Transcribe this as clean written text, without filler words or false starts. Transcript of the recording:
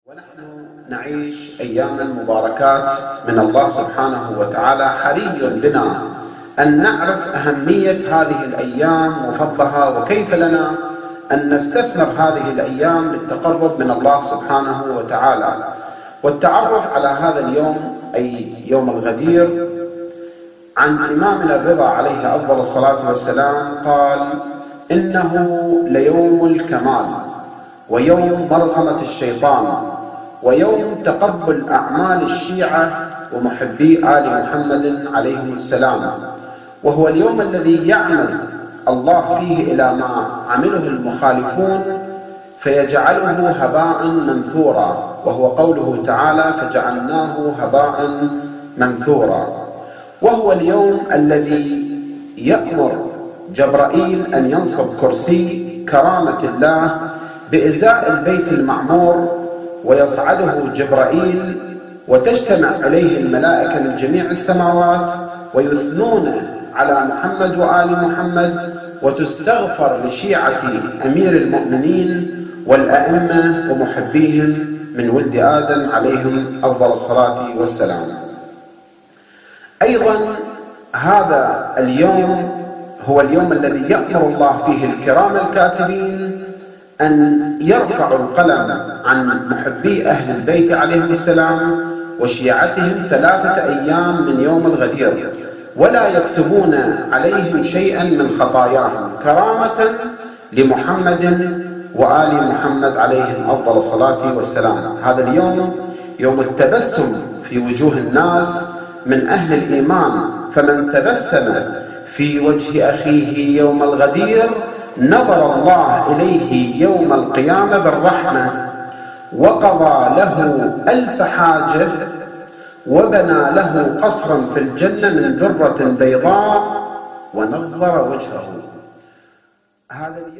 ونحن نعيش أياما مباركات من الله سبحانه وتعالى. حري بنا أن نعرف أهمية هذه الأيام وفضلها، وكيف لنا أن نستثمر هذه الأيام للتقرب من الله سبحانه وتعالى والتعرف على هذا اليوم، أي يوم الغدير. عن إمامنا الرضا عليه أفضل الصلاة والسلام قال: إنه ليوم الكمال، ويوم مرغمة الشيطان، ويوم تقبل أعمال الشيعة ومحبي آل محمد عليهم السلام، وهو اليوم الذي يعمد الله فيه إلى ما عمله المخالفون فيجعله هباء منثورا، وهو قوله تعالى: فجعلناه هباء منثورا. وهو اليوم الذي يأمر جبرائيل أن ينصب كرسي كرامة الله بإزاء البيت المعمور، ويصعده جبرائيل وتجتمع إليه الملائكة من جميع السماوات ويثنون على محمد وآل محمد، وتستغفر لشيعة أمير المؤمنين والأئمة ومحبيهم من ولد آدم عليهم أفضل الصلاة والسلام. أيضا هذا اليوم هو اليوم الذي يأمر الله فيه الكرام الكاتبين أن يرفعوا القلم عن محبي أهل البيت عليهم السلام وشيعتهم 3 أيام من يوم الغدير، ولا يكتبون عليهم شيئا من خطاياهم كرامة لمحمد وآل محمد عليهم أفضل الصلاة والسلام. هذا اليوم يوم التبسم في وجوه الناس من أهل الإيمان، فمن تبسم في وجه أخيه يوم الغدير نظر الله إليه يوم القيامة بالرحمة، وقضى له 1000 حاجة، وبنى له قصرا في الجنة من درة بيضاء، ونظر وجهه. هذا اليوم